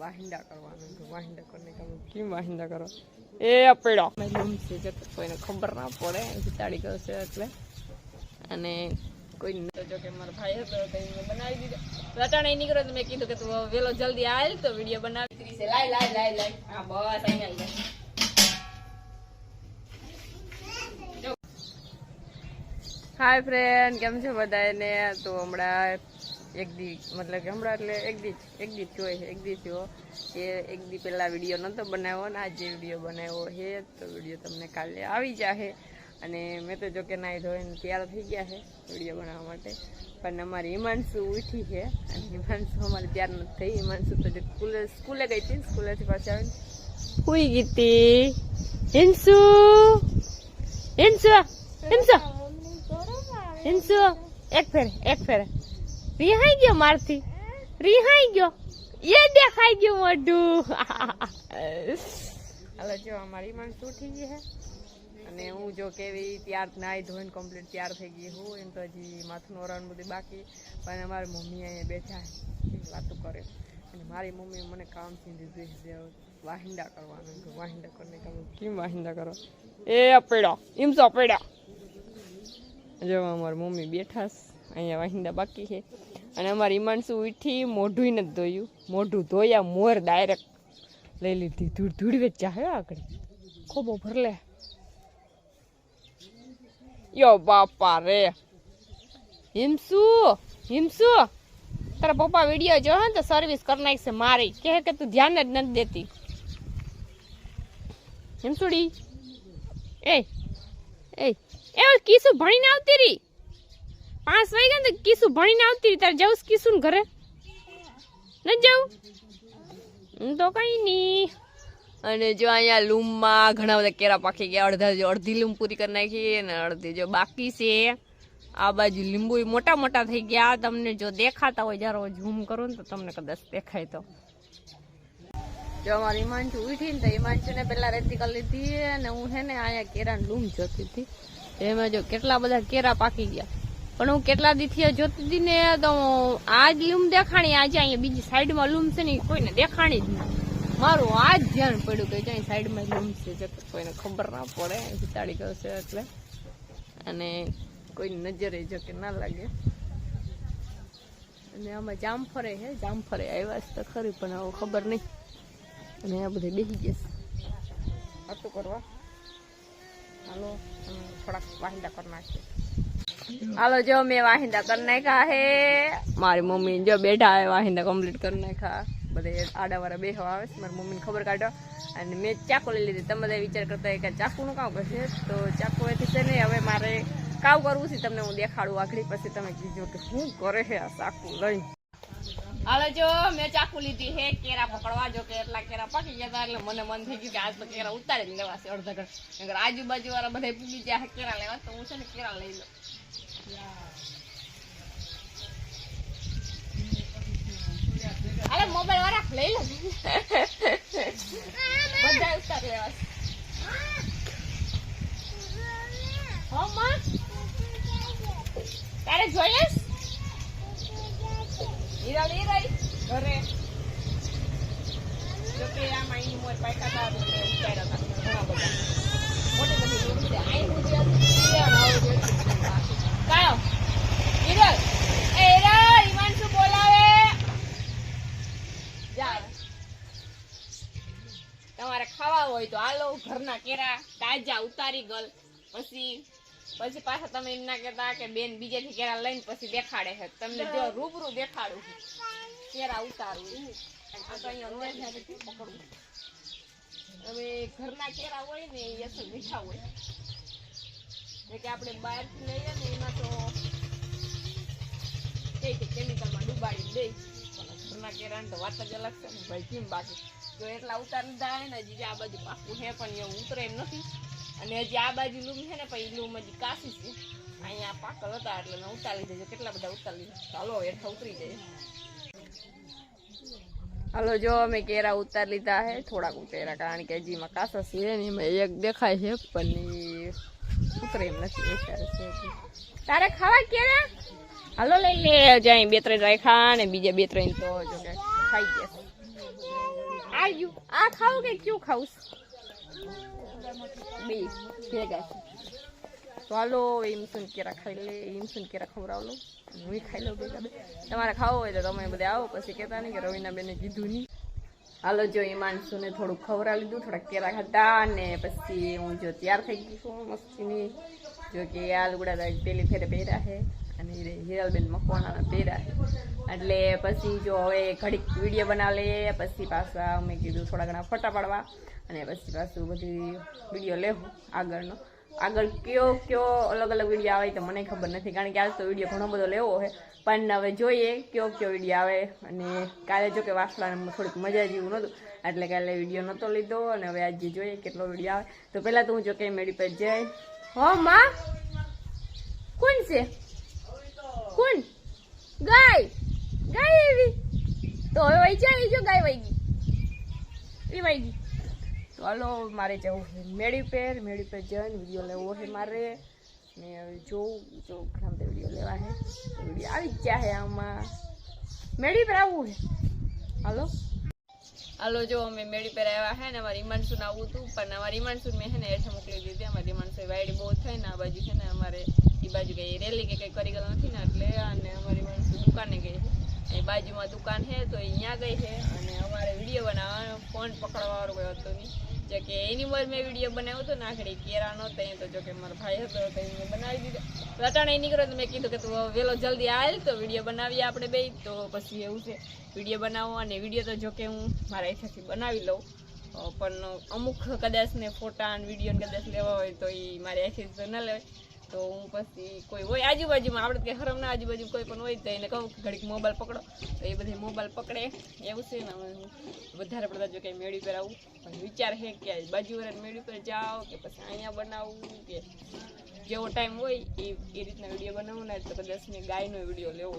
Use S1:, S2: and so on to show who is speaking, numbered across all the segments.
S1: वाहिंदा करवाना तो वाहिंदा करने का क्यों वाहिंदा करो ए पेड़ो लूम से जो कोઈને ખબર ના પડે તાળી કરશે એટલે અને કોઈ તો જો કે મારો ભાઈ હતો તો એને બનાવી દીધો રટાણે નીકળ્યો તો મેં કીધું કે તું વેલો જલ્દી આલ તો વિડિયો બનાવી છે લાઈ હા બસ અહીંયા हाय फ्रेंड केम छो बधाने तो हमड़ा एक दी मतलब कि हमड़ा એટલે એક દી થયો છે એક દી થયો કે એક દી પહેલા વિડિયો નતો બનાવ્યો ને આજે વિડિયો બનાવ્યો છે તો વિડિયો તમને કાલે આવી જાહે અને મેં તો જો કે નાઈ ધોઈને તૈયાર થઈ ગયા છે વિડિયો બનાવવા માટે પણ અમારી હિમાંશુ ઉઠી છે અને હિમાંશુ અમારી તૈયાર નથી થઈ હિમાંશુ તો સ્કૂલે ગઈ હતી સ્કૂલેથી પાછી આવીને હુઈ ગઈ હતી હિંસુ हिंसू एक फेर रिहाई गयो मारती रिहाई गयो ये देखाई गयो मोडू हलो जो हमारी मन उठी गई है અને હું જો કેવી તૈયાર નાઈ ધોઈને કમ્પ્લીટ તૈયાર થઈ ગઈ હું એમ તો હજી માથું ઓરવાનું બધું બાકી પણ અમારી મમ્મી અહીંયા બેઠા વાતો કરે અને મારી મમ્મી મને કામ થી દીધું વાહિંદા કરવાનું તો વાહિંદા કરને કામ કેમ વાહિંદા કરો એ પેડો એમ સો પેડો જો અમારી મમ્મી બેઠા અહીંયા વાહિંદા બાકી છે અને અમારી હિમાંશુ ઉઠી મોઢું નથી ધોયું મોઢું ધોયા મોર ડાયરેક્ટ લઈ લીધી ધૂળ વેચા હે આગળ ખોબો ભરલે યો બાપા રે હિમસુ તારા પપ્પા વિડીયો જો હે તો સર્વિસ કરી નાખશે મારી કે તું ધ્યાન જ નથી દેતી હિમસુડી એ કીસુ ભણીને આવતી રહી 5 વાગ્યા ને કીસુ ભણીને આવતી રહી તારે જવું કીસુ ને ઘરે ન જવું તો કઈ નઈ અને જો અહીંયા લૂમમાં ઘણા બધા કેરા પાકી ગયા અડધી લૂમ પૂરી કરી નાખી અને અડધી જો બાકી છે આ બાજુ લીંબુ મોટા મોટા થઈ ગયા તમને જો દેખાતા હોય જરા ઝૂમ કરો ને તો તમને કદાચ દેખાય તો જો અમારી હિમાંશુ ઉઠી ને તો હિમાંશુ ને પેલા રેતી કરી લીધી અને હું છે ને અહીંયા કેરા લૂમ જોતી હતી એમાં જો કેટલા બધા કેરા પાકી ગયા પણ હું કેટલા દીથી જોતી હતી ને તો આજ લૂમ દેખાણી આજે અહીંયા બીજી સાઈડમાં લૂમ છે ને કોઈને દેખાણી જ નહીં મારું આજ ધ્યાન પડ્યું કે ત્યાં સાઈડમાં લૂમ છે જો કોઈને ખબર ના પડે તાળી કરશે એટલે અને કોઈની નજરે જો કે ના લાગે અને આમાં જામફળે આવ્યા છે તો ખરી પણ હવે ખબર નહીં અને આ બધે બેસી જશે આટલું કરવા હાલો થોડાક વાહિંદા કરી નાખીએ હાલો જો મેં વાહિંદા કરી નાખ્યા હે મારી મમ્મી જો બેઠા હે વાહિંદા કમ્પ્લીટ કરી નાખ્યા બધે આડાવાળા બેહવા આવે છે મારી મમ્મીને ખબર કાઢો અને મેં ચાકુ લઈ લીધી તમે બધા વિચાર કરતા હોય કે ચાકુનું કામ કરશે તો ચાકુ એથી છે નહીં હવે મારે કામ કરવું છે તમને હું દેખાડું આખડી પછી તમે કીધો કે શું કરે છે આ ચાકુ લઈ હાલો જો મેં ચાકુ લીધી હે કેરા પકડવા જો કે એટલા કેરા પાકી ગયા એટલે મને મન થઈ ગયું કે આજ તો કેરા ઉતારી જ લેવા છે અડધા ઘર આજુબાજુ વાળા બધા પૂગી ગયા કેરા લેવા તો હું છે ને કેરા લઈ લઉં અરે મોબાઈલ વાળા લઈ લો બધા ઉતાર લેવા હા માં તારે જોઈએ હીરા લઈ રહી ઘરે જો કે આ માઈની મોર પાકા હતા તો ઉતાર્યા હતા ઘણા બધા મોટી બધી રૂમ છે આઈ કાયો હીરા હિમાંશુ બોલાવે જા તમારે ખાવા હોય તો હાલો ઘરના કેરા તાજા ઉતારી ગલ પછી પાછા તમે એમ ના કહેતા કે બેન બીજેથી કેરા લઈને પછી દેખાડે છે તમને જો રૂબરૂ દેખાડું કેરા ઉતારવું આ તો અહીંયા પકડવું હવે ઘરના કેરા હોય ને એ અસલ મીઠા હોય કે આપણે બહારથી લઈએ ને એમાં તો કેમિકલમાં ડુબાડી દે ઘરના કેરાને તો વાત જ અલગ છે ને ભાઈ કેમ બાકી જો એટલા ઉતાર લીધા હે ને હજી આ બાજુ પાકું છે પણ એવું ઉતરે એમ નથી અને હજી આ બાજુ લૂમ છે ને પછી લૂમ હજી કાશી છે અહીંયા પાકલ હતા એટલે મેં ઉતારી દીધું કેટલા બધા ઉતારી લીધા ચાલો હેઠા ઉતરી જાય હાલો જો અમે કેરા ઉતાર લીધા હે થોડાક ઉતાર્યા કારણ કે હજી માં કાસા છે ને એમાં એક દેખાય છે પણ ઉતરે એમ નથી વિચારે છે તારે ખાવા કેરા હાલો લઈ લે જાય 2-3 રાખ્યા ને બીજા 2-3 તો જો કે ખાઈ ગયા આ ખાવું કે ક્યું ખાવું બે ભેગા તો હાલો ઈમસુન કેરા ખાઈ લે ઈમસુન કેરા ખવડાવલો હું ખાઈ લઉં ભેગા બે તમારે ખાવું હોય તો તમે બધા આવો પછી કહેતા નહીં કે રવિના બેને કીધું નહીં હાલો જો ઈમાંશુને થોડુંક ખવડાવી લીધું થોડાક કેરા ખાધા અને પછી હું જો તૈયાર થઈ ગઈ છું મસ્તીની જો કે આ લુગડા પેલી ફેરે પહેર્યા છે અને હિરલબેન મકવાણાના પહેર્યા છે એટલે પછી જો હવે ઘડીક વિડીયો બનાવી લઈએ પછી પાછા મેં કીધું થોડા ઘણા ફોટા પાડવા અને પછી પાછું બધી વિડીયો લેવું આગળ કયો અલગ અલગ વિડીયો આવે તો મને ખબર નથી કારણ કે આજ તો વિડીયો ઘણો બધો લેવો છે પણ હવે જોઈએ કયો વિડીયો આવે અને કાલે જો કે વાસલાને થોડીક મજા જેવું નહોતું એટલે કાલે વિડીયો નહોતો લીધો અને હવે આજે જોઈએ કેટલો વિડીયો આવે તો પહેલાં તો હું જો કે મેળી પર જાય હો માં કોણ છે કોણ ગાય એવી તો હવે વહી જાય જો ગાય વહી ગઈ તો હાલો મારે જવું છે મેળી પર જઈને વિડીયો લેવો છે મારે ને હવે જોઉં ઘણા બધા વિડીયો લેવા છે વિડીયો આવી જ ગયા છે આમાં મેળી પર આવવું છે હાલો જો અમે મેળી પર આવ્યા છે ને અમારે ઈમાનસુન આવવું હતું પણ અમારે ઈમાનસુન મેં છે ને હેઠે મોકલી દીધી અમારી ઈમાનસુન વાયડી બહુ થાય ને આ બાજુ છે ને અમારે એ બાજુ કઈ રેલી કે કંઈ કરી ગયેલ નથી ને એટલે અને અમારી ઈમાનસુન દુકાને ગઈ છે એ બાજુમાં દુકાન છે તો અહીંયા ગઈ છે અને અમારે વિડીયો બનાવવાનો ફોન પકડવાવાળો કોઈ હતો નહીં જો કે એની પર મેં વિડીયો બનાવ્યો હતો ને આખડી કેરાનો તો અહીં તો જો કે મારો ભાઈ હતો તો એને બનાવી દીધો અટાણે નીકળ્યો તો મેં કીધું કે તું વહેલો જલ્દી આવેલ તો વિડીયો બનાવીએ આપણે બે તો પછી એવું છે વિડીયો બનાવો અને વિડીયો તો જો કે હું મારા અહીંથી બનાવી લઉં પણ અમુક કદાચ ને ફોટા અને વિડીયો કદાચ લેવા હોય તો એ મારે અહીંથી તો ન લેવાય તો હું પછી કોઈ હોય આજુબાજુમાં આપણે કે હરમના આજુબાજુ કોઈ પણ હોય તો એને કહું ઘડીક મોબાઈલ પકડો તો એ બધી મોબાઈલ પકડે એવું છે ને વધારે પડતા જો કંઈ મેળી પર આવું પણ વિચાર છે કે બાજુ મેળી પર જાઓ કે પછી અહીંયા બનાવવું કે જેવો ટાઈમ હોય એ રીતના વિડીયો બનાવવું ને તો કદાચ ને ગાયનો વિડીયો લેવો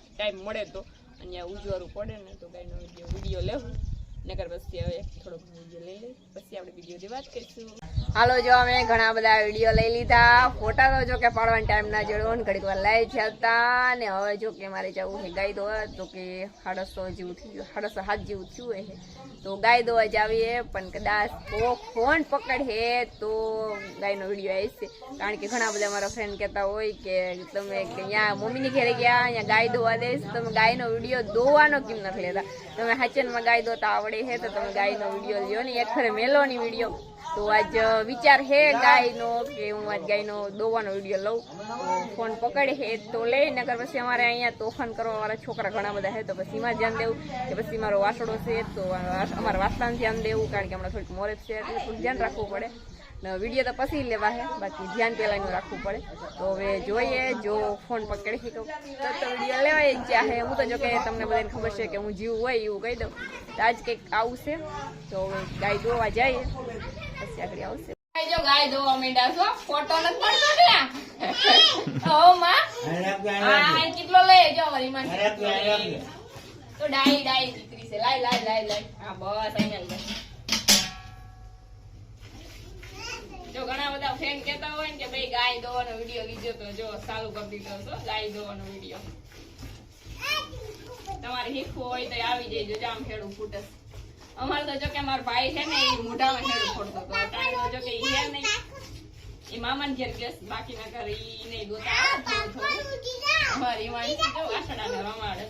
S1: ટાઈમ મળે તો અહીંયા ઉજવારું પડે ને તો ગાયનો વિડીયો લેવું નકર પછી હવે થોડોક વિડીયો લઈ લઈ પછી આપણે વિડીયોની વાત કરીશું હાલો જો અમે ઘણા બધા વિડીયો લઈ લીધા ફોટા તો જો કે પાડવાનો ટાઈમ ના જોડવો ને ઘડીક વાર લઈ જતા ને હવે જો કે મારે જવું છે ગાય દોવા તો કે 750 જેવું થઈ ગયું 750 જેવું થયું છે તો ગાય દોવા જ આવીએ પણ કદાચ ફોન પકડે તો ગાયનો વિડીયો આવશે કારણ કે ઘણા બધા મારા ફ્રેન્ડ કહેતા હોય કે તમે અહીંયા મમ્મીની ઘરે ગયા અહીંયા ગાય દોવા દઈશ તમે ગાયનો વિડીયો દોવાનો કેમ નથી લેતા તમે હાચનમાં ગાય દોતા આવડે છે તો તમે ગાયનો વિડીયો લ્યો ને એક ખરે મેલોની વિડીયો તો આજ વિચાર છે ગાયનો કે હું આજ ગાયનો દોવાનો વિડીયો લઉં ફોન પકડે છે તો લઈ નકર પછી અમારે અહીંયા તોફાન કરવાવાળા છોકરા ઘણા બધા છે તો પછી એમાં ધ્યાન દેવું કે પછી મારો વાસડો છે તો અમારા વાસડાને ધ્યાન દેવું કારણ કે હમણાં થોડીક મોરેજ છે એટલે થોડું ધ્યાન રાખવું પડે વિડીયો તો પછી લેવા છે બાકી ધ્યાન પહેલાંનું રાખવું પડે તો હવે જોઈએ જો ફોન પકડે છે તો વિડીયો લેવાય જ છે હું તો જો કે તમને બધાને ખબર છે કે હું જીવ હોય એવું કહી દઉં તો આજ કંઈક આવું છે તો હવે ગાય દોવા જઈએ પછી આગળ આવશે જો ગાય દોવા માંડ્યા છો ફોટો નથી પડતો કે ઓ માં આ કેટલો લઈ જો મારી માં તો ડાઈ દીકરી છે લાઈ હા બસ અહીંયા જો ઘણા બધા ફ્રેન્ડ કહેતા હોય ને કે ભાઈ ગાય દોવાનો વિડીયો લીધો તો જો ચાલુ કરી દીધો છો ગાય દોવાનો વિડીયો તમારે શીખવું હોય તો આવી જાય જો આમ ખેડું ફૂટે અમારે તો જો કે મારો ભાઈ છે ને એ મોઢામાં ખેડું ફોડતો હતો ટાઈમ તો જો કે એ હે નહીં એ મામાને ઘેર ગેસ બાકી ના કરે એ નહીં દોતા અમારી વાણી જો વાસણાને રમાડે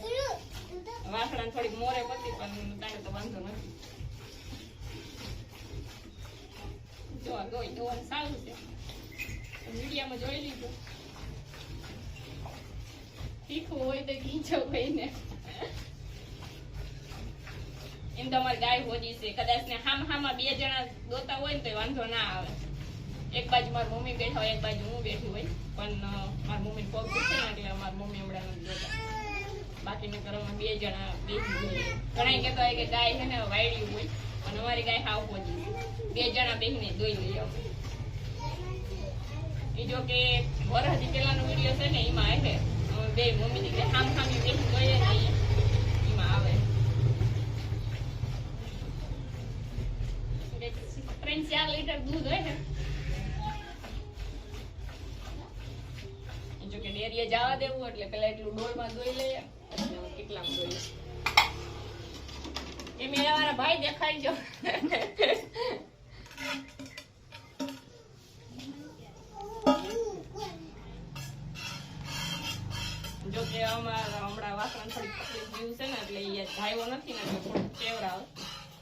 S1: વાસણાને થોડીક મોરે પતી પણ ટાઈમ તો વાંધો નથી જો ગોઈ દોવાનું સારું છે મીડિયામાં જોઈ લીધું શીખવું હોય તો ખીંચો ભાઈને એમ તો અમારી ગાય હોજી છે કદાચ ને હામાં બે જણા દોતા હોય ને તો વાંધો ના આવે એક બાજુ મારી મમ્મી બેઠા હોય એક બાજુ હું બેઠી હોય પણ મારી મમ્મી પગ દુખે ને એટલે મારી મમ્મી હમણાં નથી દોતા બાકીના ઘરમાં બે જણા બેસી હોય ઘણા કહેતા હોય કે ગાય છે ને વાયડી હોય અને અમારી ગાય હાવ હોજી બે જણા બેસીને દોઈ લઈએ એ જો કે વરસથી પેલાનો વિડીયો છે ને એમાં આવે બે મમ્મી દીકરી સામી બેસી જોઈએ ને એમાં આવે 3-4 લીટર દૂધ હોય ને જો કે ડેરીએ જવા દેવું એટલે પેલા એટલું ડોલમાં દોઈ લઈએ કેટલામાં દોઈએ એ મેરા વાળા ભાઈ દેખાઈ જો જો કે અમારા હમણાં વાસણ થોડી તકલીફ જેવું છે ને એટલે એ ધાયો નથી ને એટલે થોડું ચેવરાવ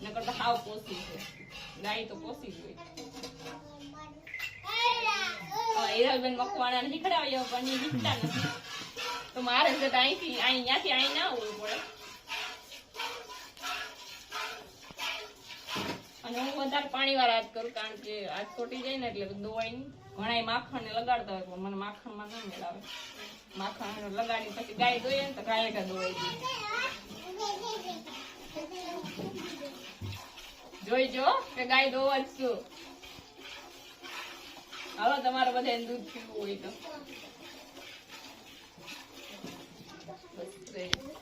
S1: નકર તો હાવ પોસી છે ગાય તો પોસી જ હોય હિરલબેન મકવાણા નથી ખડાવ્યો પણ એ દીકતા નથી તો મારે છે તો અહીંથી અહીંયાથી અહીં ના આવવું પડે અને હું વધારે પાણી વાળા જ કરું કારણ કે આજ ખોટી જાય ને એટલે દોવાઈ ઘણા માખણ ને લગાડતા હોય પણ મને માખણમાં ના મેળ આવે માખણ લગાડી પછી ગાય દોઈએ ને તો ગાય કા દોવાઈ જાય જોઈજો કે ગાય દોવા જ છું હવે તમારે બધા દૂધ પીવું હોય તો બસ